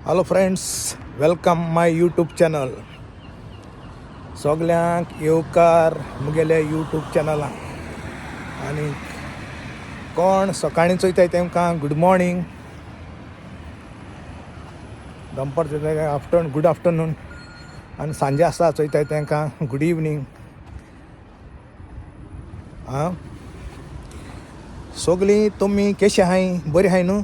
Hello friends, welcome माय YouTube channel. सगल्यांक येवकार मुगेले YouTube चॅनलाक. आनी कोण सकाळीं चोयताय तेमकां गूड मॉर्निंग, दनपार चोयताय गूड आफ्टरनून, आनी सांजे आसा चोयताय तेंकां गूड इवनिंग. सगलीं तुमी केशी आहाय? बरी आहाय न्हू?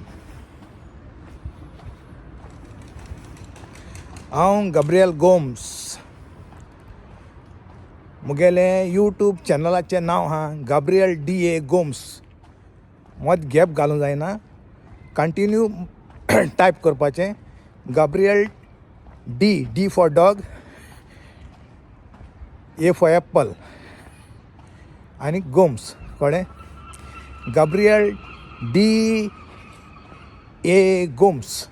हांव गब्रियल गोम्स. मुगेले यूट्यूब चॅनलाचें नांव आहा गब्रियल DA गोम्स. मत गॅप घालूंक जायना, कंटिन्यू टायप करपाचें. Gabriel D for dog, A for Apple आनी गोम्स. कळ्ळें? Gabriel DA Gomes.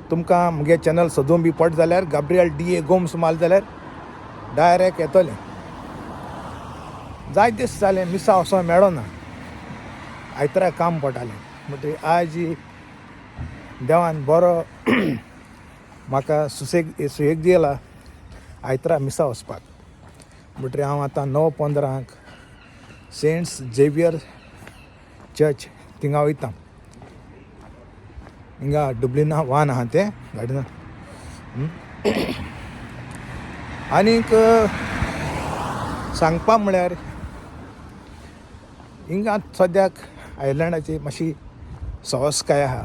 तुमकां मुगे चॅनल सोदूंक बी पड जाल्यार गब्रियल DA गोम्स मारले जाल्यार डायरेक्ट येतलें. जायत दीस जालें मिसा वचों मेळो ना. आयतारा काम पडटालें, म्हणटकीर आज देवान बरो म्हाका सुसेग दिला आयतारा मिसा वचपाक. म्हणटकीर हांव आतां 9:15 सेंट्स झेवियर चर्च थिंगा वयता. हिंगा डुब्लिना वाहन आहा तें गाडयेन. आनीक सांगपा म्हळ्यार हिंगा सद्याक आयलँडाची मातशी सवस्काय आहा.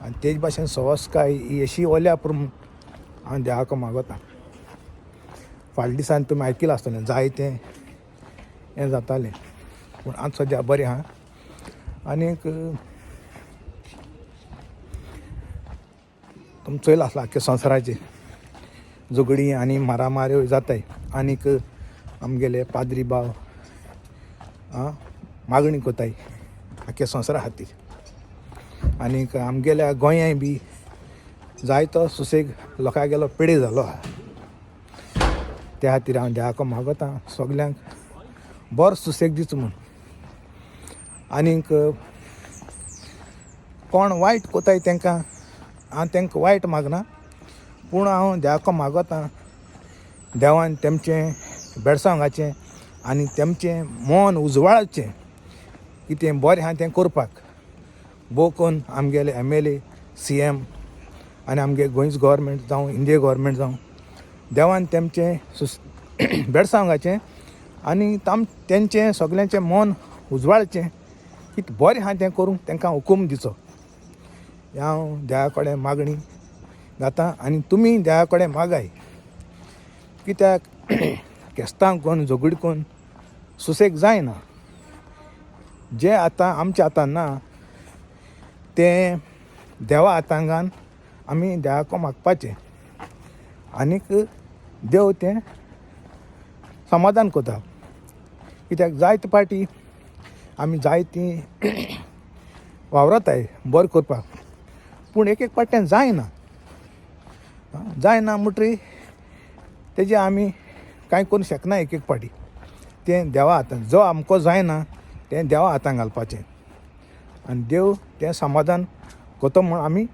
आनी तेज भाशेन सवस्काय ही अशी ओल्या पुरून हांव देवाको मागोता. फाटल्या दिसान तुमी आयकिलां आसतलें जायतें हें जातालें, पूण आतां सद्या बरें आहा. आनीक तुमी चोयलां आसला आख्ख्या संवसाराचेर झगडी आनी मारामाऱ्यो जाताय. आनीक आमगेले पाद्री भाव मागणी कोताय आख्ख्या संवसारा खातीर. आनीक आमगेल्या गोंयाय बी जायतो सुसेग लोकांगेलो पिडे जालो आहा. त्या खातीर हांव देवाको मागोता सगल्यांक बरो सुसेग दिवचो म्हूण. आनीक कोण वायट कोताय तेंकां हांव तेंकां वायट मागना, पूण हांव देवाको मागोता देवान तेमचें बेडसांवांगाचें आनी तेमचें मन उजवाडचें, कितें बरें आहा तें करपाक. भोव कोन्न आमगेले MLA, CM आनी आमगे गोंयचो गव्हर्मेंट जावं इंडिया गव्हर्मेंट जावं देवान तेमचें बेडसांवांगाचें आनी तेंचें सगल्यांचें मन उजवाडचें, कितें बरें आहा तें करूंक तेंकां हुकूम दिवचो. हांव देवा कडेन मागणी घातां. आनी तुमी देवा कडेन मागाय, कित्याक केस्तांव कोन्न झगडी कोन्न सुसेग जायना. जें आतां आमच्या हातान ना तें देवा हातांत आमी देवाको मागपाचें. आनीक देव तें समाधान कोता. कित्याक जायते पाटी आमी जायतीं वावरताय बरें करपाक, पूण एक पाट्यान जायना म्हणटरी तेजें आमी कांय करूंक शकना. एक पाटी तें देवा हातांत. जो आमको जायना तें देवा हातांत घालपाचें आनी देव तें समाधान कोतो म्हूण आमी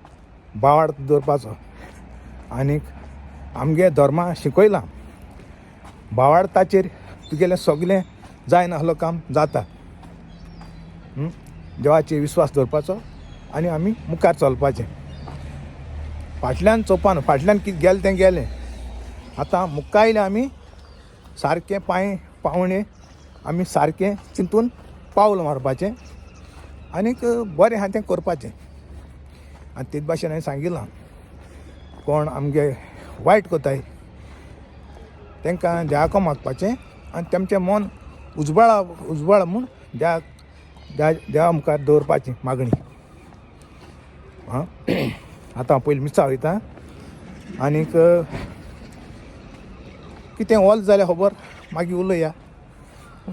बावार्द दवरपाचो. आनीक आमगे धर्मा शिकयलां बावार्ताचेर तुगेलें सगलें जायना आसलो काम जाता. देवाचेर विस्वास दवरपाचो आनी आमी मुखार चलपाचें. फाटल्यान चोवपान फाटल्यान कितें गेलें तें गेलें. आतां मुखार आयलें आमी सारकें पावणें आमी सारकें चिंतून पावल मारपाचें आनीक बरें आहा तें करपाचें. आनी तेच भाशेन हांवें सांगिलां कोण आमगे वायट कोताय तेंकां देवाको मागपाचें आनी तेमचें मन उजवाड म्हूण देवा मुखार दवरपाची मागणी. आतां हांव पयलीं मिसा वयता. आनीक कितें वोल जाल्यार खबर मागीर उलोवया.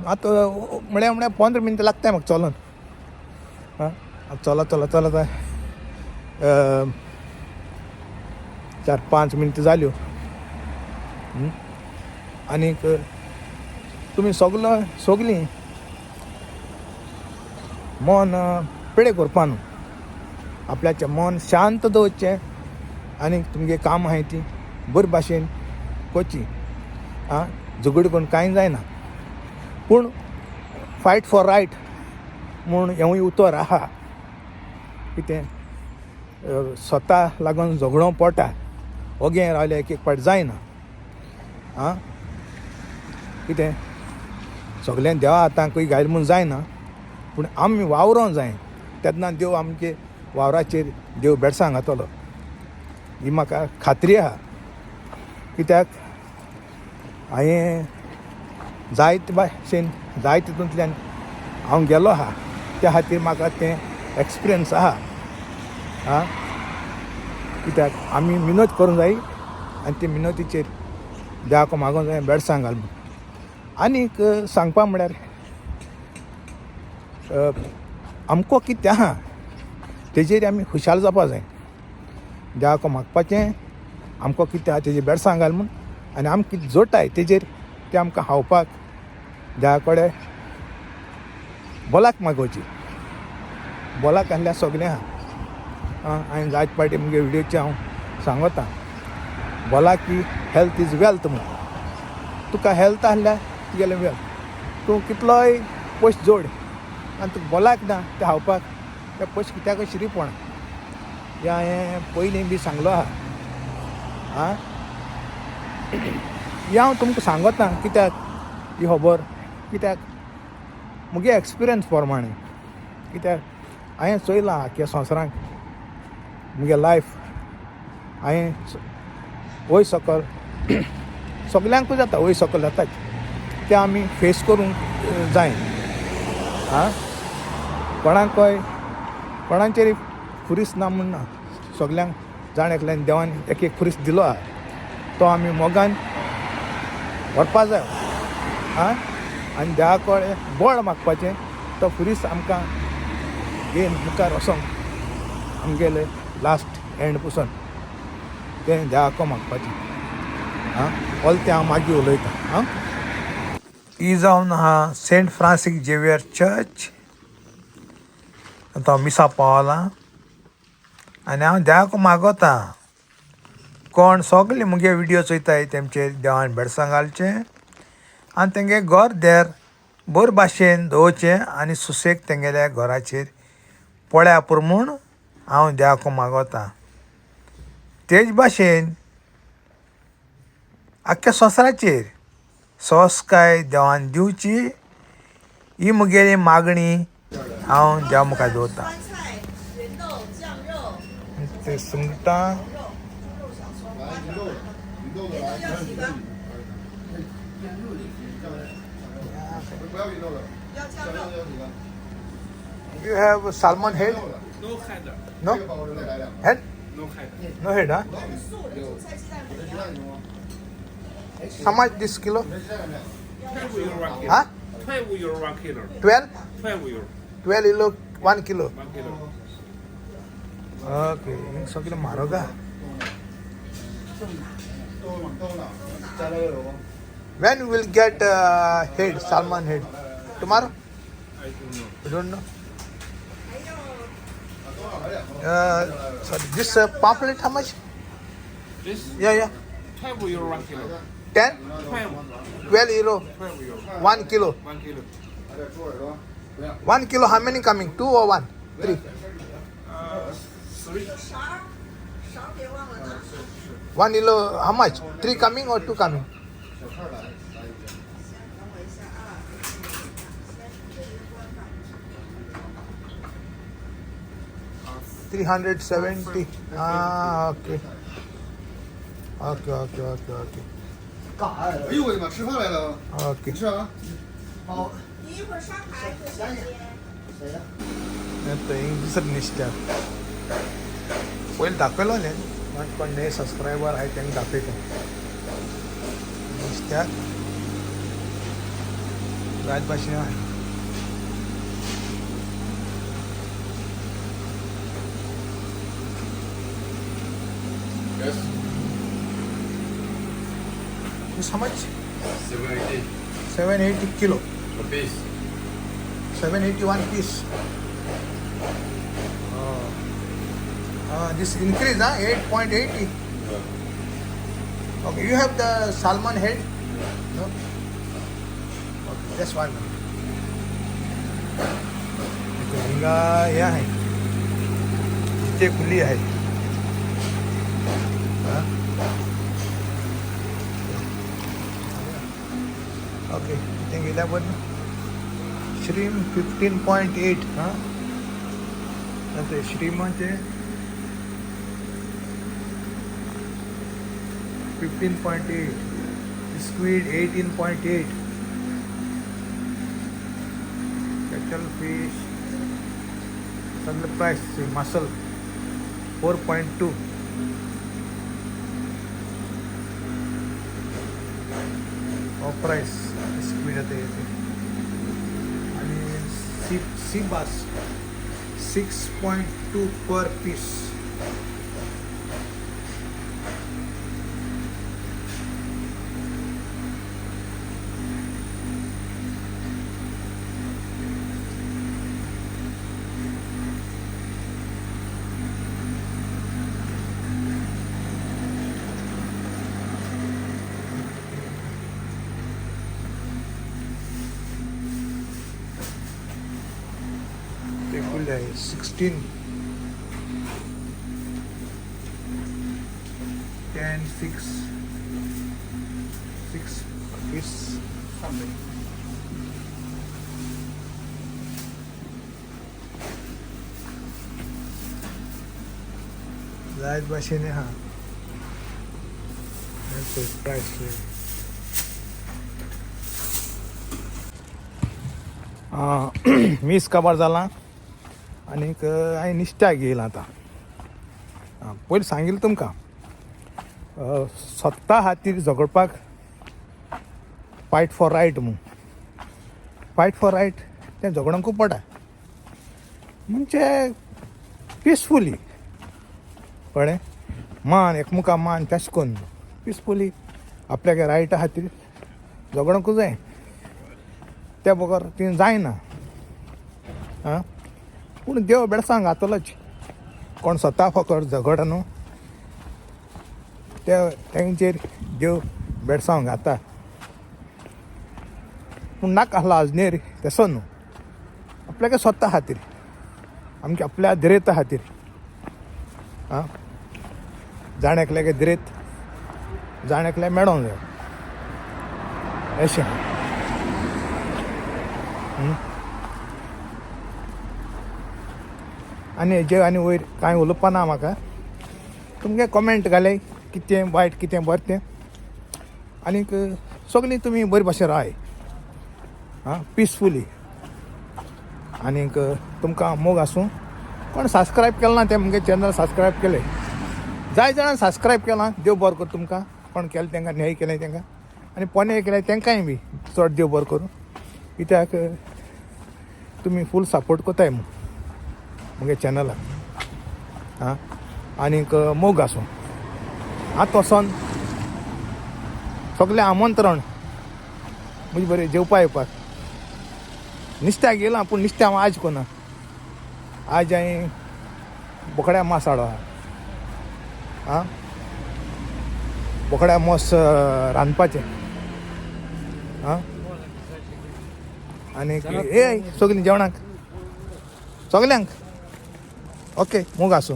आतां म्हळ्यार 15 मिनटां लागताय म्हाका चलोन. चलता 4-5 मिनटां जाल्यो. आनीक तुमी सगलीं मन धापेडे करपा न्हू आपल्याचें मन शांत दवरचें आनी तुमगे काम आहाय ती बरे भाशेन करची आं झगडी करून कांय जायना पूण फायट फॉर रायट म्हूण हेंवूय उतर आहा कितें स्वता लागून झगडो पडटा ओगे रावले एक पाट जायना आं कितें सगळें देवा आतां खंय घायल म्हूण जायना पूण आमी वावरों जाय तेन्ना देव आमचे वावराचेर देव बेडसां घातलो ही म्हाका खात्री आहा कित्याक हांवें जायते भाशेन जाय तितूंतल्यान हांव गेलो आहा त्या खातीर म्हाका तें एक्सपिरियन्स आहा आं कित्याक आमी मिनत करूंक जाय आनी ते मिनतीचेर देवाक मागोंक जाय बेडसां घाल म्हूण आनीक सांगपा म्हळ्यार आमको कितें आहा तेजेर आमी खुशाल जावपा जाय देवाक मागपाचें आमको कितें आहा तेजेर बेडसां घाल म्हूण आनी आमी कितें जोडटाय तेजेर तें आमकां खावपाक देवा कडेन बोलाक मागोवची बोलाक आहल्यार सगलें आहा हांवें जायते पाटी मुगे व्हिडियोचे हांव सांगता बोला की हेल्थ इज वेल्थ म्हूण तुका हेल्थ आहल्यार तुगेलें वेल्थ तूं कितलोय पयस जोड आनी तुका बोलाक ना तें खावपाक ते पयस कित्याक शिरीपण हें हांवें पयलीं बी सांगलो आहा आं हें हांव तुमकां सांगता कित्याक ही खबर कित्याक मुगे एक्सपिरियन्स प्रमाणे कित्याक हांवें चोयलां की संवसारांत मुगे लायफ हांवें वयर सकल सगल्यांकूय जाता वयर सकल जाताच तें आमी फेस करूंक जाय आं कोणाकय कोणाचेर खुरीस ना म्हूण ना सगल्यांक जाण एकल्यान देवान एक एक खुरीस दिलो आहा तो आमी मोगान व्हरपा जाय आं आनी देवा कडेन बळ मागपाचें तो खुरीस आमकां घेवन मुखार वसोंक आमगेले लास्ट एंड पसून तें देवाको मागपाचें आं ओल तें हांव मागीर उलयतां आं ही जावन आहा सेंट फ्रांसीस झेवियर चर्च तो मिसा पावला आनी हांव देवाको मागोता कोण सगळे मुगे व्हिडियो चोयताय तेमचेर देवान बेडसां घालचें आनी तेंगे घर देर बरे भाशेन दवरचें आनी सुसेग तेंगेल्या घराचेर पळ्या पुरो म्हूण हांव देवाको मागोता तेच भाशेन आख्ख्या संवसाराचेर संस्काय देवान दिवची ही मुगेली मागणी हांव देवा मुखार दवरतां ते सुंगटां You have salmon head? No head. No? Head? No head. No head, huh? How much this kilo? 12 euro 1 kilo. Huh? 12 euro 1 kilo. 12? 12 euro 12 kilo, 1 kilo. 1 kilo. Okay, सगळं म्हारग हा. When we will get head, salmon head? Tomorrow? I don't know. You don't know? Sorry, this pamphlet how much? This Yeah. 12 euro 1 kilo. 10? 12 euro, 12 euro 1 kilo. 1 kilo. 1 kilo, how many coming? 2 or 1? 3? 3. 1 kilo, how much? 3 coming or 2 coming? $370. Ah, okay. Okay. 哎呦我的妈！吃饭来了， Okay. 你吃啥？ 你一会儿上台可小姐。 नाही दुसरं निश्चय पहिले दाखवलं नाही पण पण नाही subscriber आहे त्यांनी दाखवतो निश्चय राजभाषी आहे Yes. This how much? 780 780 kilo. a piece. 781 piece. This increase, 8.80. Okay, you have the salmon head? No? Okay, that's one. झिंगा हे आहे इथे खुली आहे हा? ओके इथे गेल्यावर श्रीम 15.8 हां नंतर श्रीमचे 15.8 स्क्वीड 18.8 कॅटल फिश सगळं प्राइस मासल 4.2 ऑफ प्राइस स्क्वीड आता येते आणि सी बास 6.2 पर पीस ते फुल आहे 16 10 6 पीस something लाईट भाषेने हा प्राइस मीस काबार जाला आणि हांवें निश्त्या घेयला आतां पयलीं सांगिल्लें तुमकां स्वता खातीर झगडपाक फायट फॉर रायट म्हूण फायट फॉर रायट तें झगडोंकूच पडा म्हणजे पिसफुली कळ्ळें मान एकमुका मान तशें करून पिसफुली आपल्याक रायटा खातीर झगडोंकूच जाय त्या बगर ती जायना आं पूण देव बेडसांग घातलोच कोण स्वता फकत झगड न्हू तेंचेर देव बेडसांव घाता पूण नाका लाजनेर तसो न्हू आपल्याक स्वता खातीर आमच्या आपल्या दरेता खातीर आं जाण एकल्याक दरेत जाण एकल्या मेळोंक जाय अशें आनी हेजे आनी वयर कांय उलोवपा ना म्हाका तुमगे कॉमेंट घाले कितें वायट कितें बरें तें आनीक सगळीं तुमी बरे भाशेन राय आं पिसफुली आनीक तुमकां मोग आसूं कोण सबस्क्रायब केलें ना तें मुगे चॅनल सबस्क्रायब केलें जाय जाणां सबस्क्रायब केलां देव बरें कर तुमकां कोण केलें तेंकां न्हय केलें तेंकां आनी पोने केलें तेंकांय बी चड देव बरें करूं कित्याक तुमी फूल सपोर्ट कोताय मुगे चॅनलाक आं आनीक मोग आसूं आतां वचोन सगलें आमंत्रण म्हणजे बरें जेवपा येवपाक निश्त्याक गेलां पूण निश्त्या हांव आज कोना आज हांवें बोकड्या मास हाडलो आं बोकड्या मोस रांदपाचें आं आनीक हे सगलीं जेवणाक सगल्यांक ओके मोग आसूं